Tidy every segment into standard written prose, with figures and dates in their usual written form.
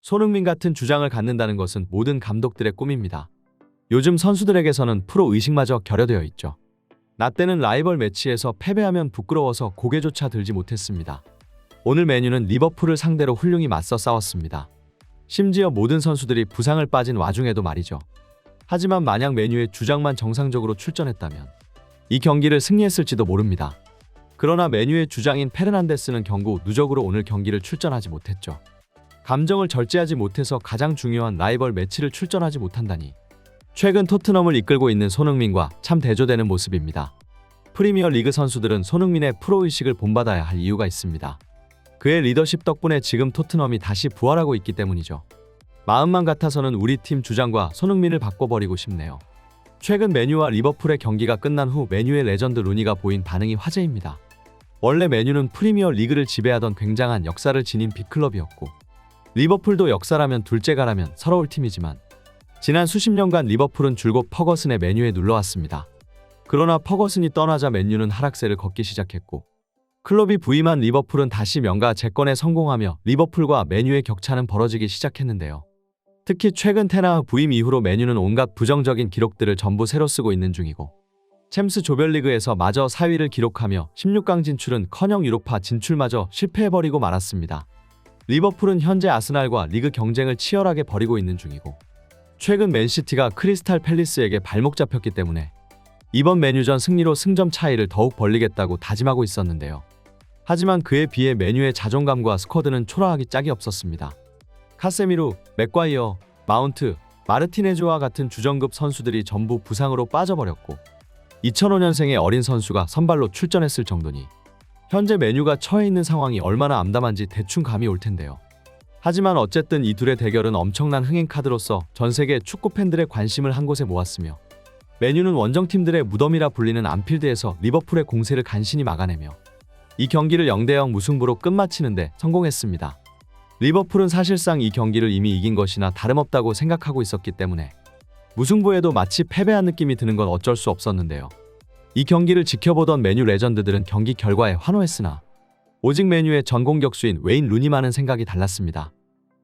손흥민 같은 주장을 갖는다는 것은 모든 감독들의 꿈입니다. 요즘 선수들에게서는 프로 의식마저 결여되어 있죠. 나 때는 라이벌 매치에서 패배하면 부끄러워서 고개조차 들지 못했습니다. 오늘 맨유는 리버풀을 상대로 훌륭히 맞서 싸웠습니다. 심지어 모든 선수들이 부상을 빠진 와중에도 말이죠. 하지만 만약 맨유의 주장만 정상적으로 출전했다면 이 경기를 승리했을지도 모릅니다. 그러나 맨유의 주장인 페르난데스는 경고 누적으로 오늘 경기를 출전하지 못했죠. 감정을 절제하지 못해서 가장 중요한 라이벌 매치를 출전하지 못한다니 최근 토트넘을 이끌고 있는 손흥민과 참 대조되는 모습입니다. 프리미어 리그 선수들은 손흥민의 프로의식을 본받아야 할 이유가 있습니다. 그의 리더십 덕분에 지금 토트넘이 다시 부활하고 있기 때문이죠. 마음만 같아서는 우리 팀 주장과 손흥민을 바꿔버리고 싶네요. 최근 맨유와 리버풀의 경기가 끝난 후 맨유의 레전드 루니가 보인 반응이 화제입니다. 원래 맨유는 프리미어 리그를 지배하던 굉장한 역사를 지닌 빅클럽이었고 리버풀도 역사라면 둘째가라면 서러울 팀이지만 지난 수십 년간 리버풀은 줄곧 퍼거슨의 맨유에 눌러왔습니다. 그러나 퍼거슨이 떠나자 맨유는 하락세를 걷기 시작했고 클럽이 부임한 리버풀은 다시 명가 재건에 성공하며 리버풀과 맨유의 격차는 벌어지기 시작했는데요. 특히 최근 테나흐 부임 이후로 맨유는 온갖 부정적인 기록들을 전부 새로 쓰고 있는 중이고 챔스 조별리그에서 마저 4위를 기록하며 16강 진출은커녕 유로파 진출마저 실패해버리고 말았습니다. 리버풀은 현재 아스날과 리그 경쟁을 치열하게 벌이고 있는 중이고 최근 맨시티가 크리스탈 팰리스에게 발목 잡혔기 때문에 이번 맨유전 승리로 승점 차이를 더욱 벌리겠다고 다짐하고 있었는데요. 하지만 그에 비해 맨유의 자존감과 스쿼드는 초라하기 짝이 없었습니다. 카세미루, 맥과이어, 마운트, 마르티네즈와 같은 주전급 선수들이 전부 부상으로 빠져버렸고 2005년생의 어린 선수가 선발로 출전했을 정도니 현재 맨유가 처해 있는 상황이 얼마나 암담한지 대충 감이 올 텐데요. 하지만 어쨌든 이 둘의 대결은 엄청난 흥행 카드로서 전 세계 축구 팬들의 관심을 한 곳에 모았으며 맨유는 원정팀들의 무덤이라 불리는 안필드에서 리버풀의 공세를 간신히 막아내며 이 경기를 0대0 무승부로 끝마치는데 성공했습니다. 리버풀은 사실상 이 경기를 이미 이긴 것이나 다름없다고 생각하고 있었기 때문에 무승부에도 마치 패배한 느낌이 드는 건 어쩔 수 없었는데요. 이 경기를 지켜보던 맨유 레전드들은 경기 결과에 환호했으나 오직 맨유의 전 공격수인 웨인 루니만은 생각이 달랐습니다.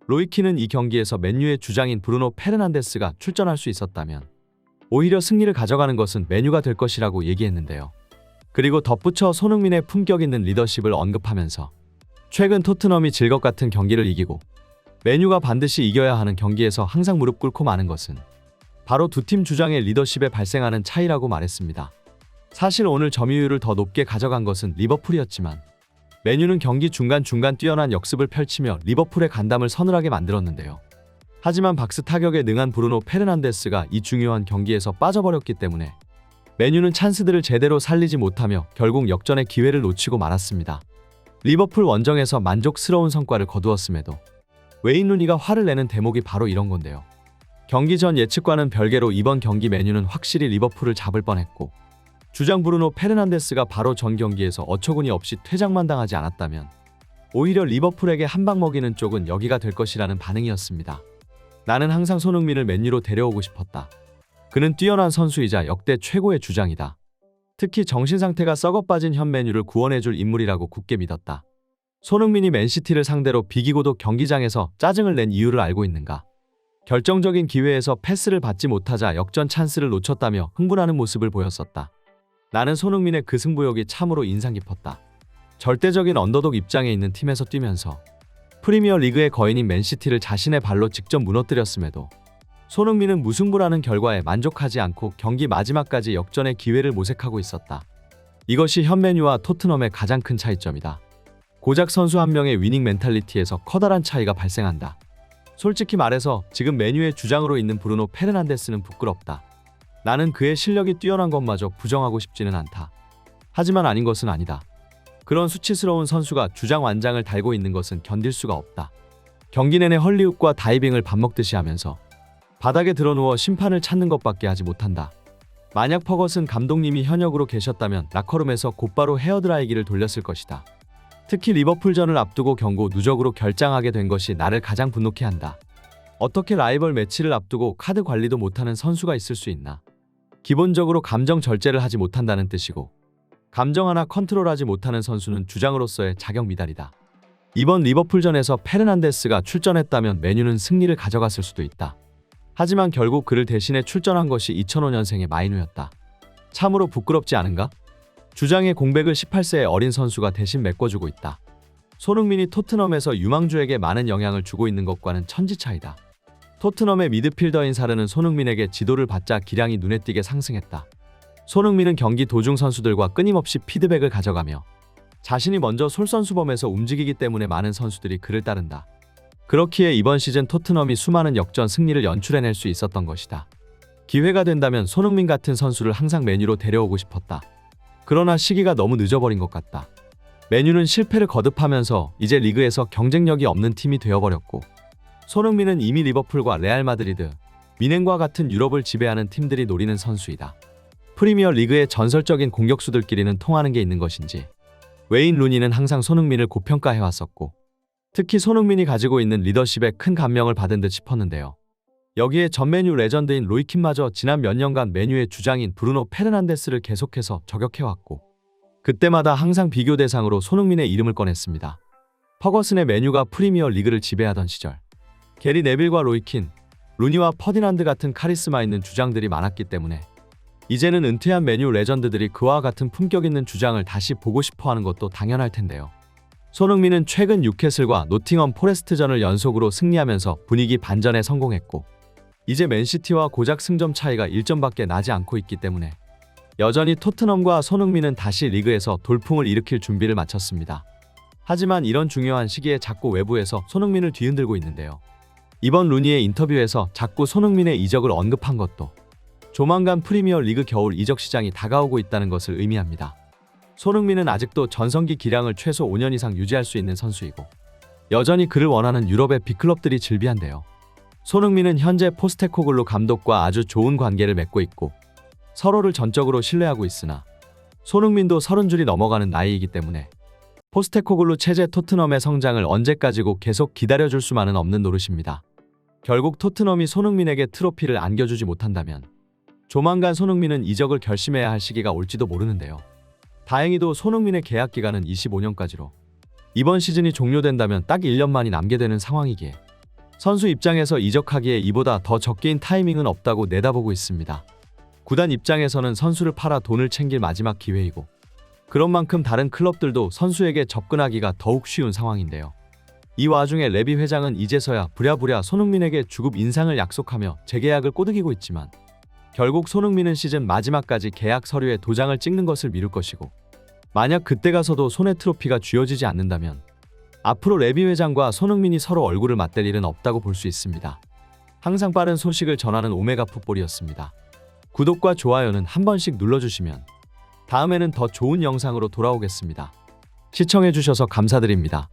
로이키는 이 경기에서 맨유의 주장인 브루노 페르난데스가 출전할 수 있었다면 오히려 승리를 가져가는 것은 맨유가 될 것이라고 얘기했는데요. 그리고 덧붙여 손흥민의 품격 있는 리더십을 언급하면서 최근 토트넘이 질것 같은 경기를 이기고 맨유가 반드시 이겨야 하는 경기에서 항상 무릎 꿇고 마는 것은 바로 두 팀 주장의 리더십에 발생하는 차이라고 말했습니다. 사실 오늘 점유율을 더 높게 가져간 것은 리버풀이었지만 맨유는 경기 중간중간 뛰어난 역습을 펼치며 리버풀의 간담을 서늘하게 만들었는데요. 하지만 박스 타격에 능한 브루노 페르난데스가 이 중요한 경기에서 빠져버렸기 때문에 맨유는 찬스들을 제대로 살리지 못하며 결국 역전의 기회를 놓치고 말았습니다. 리버풀 원정에서 만족스러운 성과를 거두었음에도 웨인 루니가 화를 내는 대목이 바로 이런 건데요. 경기 전 예측과는 별개로 이번 경기 맨유는 확실히 리버풀을 잡을 뻔했고 주장 브루노 페르난데스가 바로 전 경기에서 어처구니 없이 퇴장만 당하지 않았다면 오히려 리버풀에게 한 방 먹이는 쪽은 여기가 될 것이라는 반응이었습니다. 나는 항상 손흥민을 맨유로 데려오고 싶었다. 그는 뛰어난 선수이자 역대 최고의 주장이다. 특히 정신 상태가 썩어빠진 현 맨유를 구원해줄 인물이라고 굳게 믿었다. 손흥민이 맨시티를 상대로 비기고도 경기장에서 짜증을 낸 이유를 알고 있는가? 결정적인 기회에서 패스를 받지 못하자 역전 찬스를 놓쳤다며 흥분하는 모습을 보였었다. 나는 손흥민의 그 승부욕이 참으로 인상 깊었다. 절대적인 언더독 입장에 있는 팀에서 뛰면서 프리미어 리그의 거인인 맨시티를 자신의 발로 직접 무너뜨렸음에도 손흥민은 무승부라는 결과에 만족하지 않고 경기 마지막까지 역전의 기회를 모색하고 있었다. 이것이 현 맨유와 토트넘의 가장 큰 차이점이다. 고작 선수 한 명의 위닝 멘탈리티에서 커다란 차이가 발생한다. 솔직히 말해서 지금 맨유의 주장으로 있는 브루노 페르난데스는 부끄럽다. 나는 그의 실력이 뛰어난 것마저 부정하고 싶지는 않다. 하지만 아닌 것은 아니다. 그런 수치스러운 선수가 주장 완장을 달고 있는 것은 견딜 수가 없다. 경기 내내 헐리우드과 다이빙을 밥 먹듯이 하면서 바닥에 드러누워 심판을 찾는 것밖에 하지 못한다. 만약 퍼거슨 감독님이 현역으로 계셨다면 라커룸에서 곧바로 헤어드라이기를 돌렸을 것이다. 특히 리버풀전을 앞두고 경고 누적으로 결장하게 된 것이 나를 가장 분노케 한다. 어떻게 라이벌 매치를 앞두고 카드 관리도 못하는 선수가 있을 수 있나? 기본적으로 감정 절제를 하지 못한다는 뜻이고 감정 하나 컨트롤하지 못하는 선수는 주장으로서의 자격 미달이다. 이번 리버풀전에서 페르난데스가 출전했다면 맨유는 승리를 가져갔을 수도 있다. 하지만 결국 그를 대신해 출전한 것이 2005년생의 마이누였다. 참으로 부끄럽지 않은가? 주장의 공백을 18세의 어린 선수가 대신 메꿔주고 있다. 손흥민이 토트넘에서 유망주에게 많은 영향을 주고 있는 것과는 천지 차이다. 토트넘의 미드필더인 사르는 손흥민에게 지도를 받자 기량이 눈에 띄게 상승했다. 손흥민은 경기 도중 선수들과 끊임없이 피드백을 가져가며 자신이 먼저 솔선수범해서 움직이기 때문에 많은 선수들이 그를 따른다. 그렇기에 이번 시즌 토트넘이 수많은 역전 승리를 연출해낼 수 있었던 것이다. 기회가 된다면 손흥민 같은 선수를 항상 맨유로 데려오고 싶었다. 그러나 시기가 너무 늦어버린 것 같다. 맨유는 실패를 거듭하면서 이제 리그에서 경쟁력이 없는 팀이 되어버렸고, 손흥민은 이미 리버풀과 레알 마드리드, 미넨과 같은 유럽을 지배하는 팀들이 노리는 선수이다. 프리미어 리그의 전설적인 공격수들끼리는 통하는 게 있는 것인지 웨인 루니는 항상 손흥민을 고평가해왔었고, 특히 손흥민이 가지고 있는 리더십에 큰 감명을 받은 듯 싶었는데요. 여기에 전 맨유 레전드인 로이킨마저 지난 몇 년간 맨유의 주장인 브루노 페르난데스를 계속해서 저격해왔고, 그때마다 항상 비교 대상으로 손흥민의 이름을 꺼냈습니다. 퍼거슨의 맨유가 프리미어 리그를 지배하던 시절, 게리 네빌과 로이킨, 루니와 퍼디난드 같은 카리스마 있는 주장들이 많았기 때문에 이제는 은퇴한 맨유 레전드들이 그와 같은 품격 있는 주장을 다시 보고 싶어하는 것도 당연할 텐데요. 손흥민은 최근 뉴캐슬과 노팅엄 포레스트전을 연속으로 승리하면서 분위기 반전에 성공했고, 이제 맨시티와 고작 승점 차이가 1점밖에 나지 않고 있기 때문에 여전히 토트넘과 손흥민은 다시 리그에서 돌풍을 일으킬 준비를 마쳤습니다. 하지만 이런 중요한 시기에 자꾸 외부에서 손흥민을 뒤흔들고 있는데요. 이번 루니의 인터뷰에서 자꾸 손흥민의 이적을 언급한 것도 조만간 프리미어 리그 겨울 이적 시장이 다가오고 있다는 것을 의미합니다. 손흥민은 아직도 전성기 기량을 최소 5년 이상 유지할 수 있는 선수이고, 여전히 그를 원하는 유럽의 빅클럽들이 즐비한데요. 손흥민은 현재 포스테코글루 감독과 아주 좋은 관계를 맺고 있고 서로를 전적으로 신뢰하고 있으나, 손흥민도 30줄이 넘어가는 나이이기 때문에 포스테코글루 체제 토트넘의 성장을 언제까지고 계속 기다려줄 수만은 없는 노릇입니다. 결국 토트넘이 손흥민에게 트로피를 안겨주지 못한다면 조만간 손흥민은 이적을 결심해야 할 시기가 올지도 모르는데요. 다행히도 손흥민의 계약 기간은 25년까지로 이번 시즌이 종료된다면 딱 1년만이 남게 되는 상황이기에 선수 입장에서 이적하기에 이보다 더 적게인 타이밍은 없다고 내다보고 있습니다. 구단 입장에서는 선수를 팔아 돈을 챙길 마지막 기회이고, 그런 만큼 다른 클럽들도 선수에게 접근하기가 더욱 쉬운 상황인데요. 이 와중에 레비 회장은 이제서야 부랴부랴 손흥민에게 주급 인상을 약속하며 재계약을 꼬드기고 있지만, 결국 손흥민은 시즌 마지막까지 계약 서류에 도장을 찍는 것을 미룰 것이고, 만약 그때 가서도 손에 트로피가 쥐어지지 않는다면 앞으로 레비 회장과 손흥민이 서로 얼굴을 맞댈 일은 없다고 볼 수 있습니다. 항상 빠른 소식을 전하는 오메가 풋볼이었습니다. 구독과 좋아요는 한 번씩 눌러주시면 다음에는 더 좋은 영상으로 돌아오겠습니다. 시청해주셔서 감사드립니다.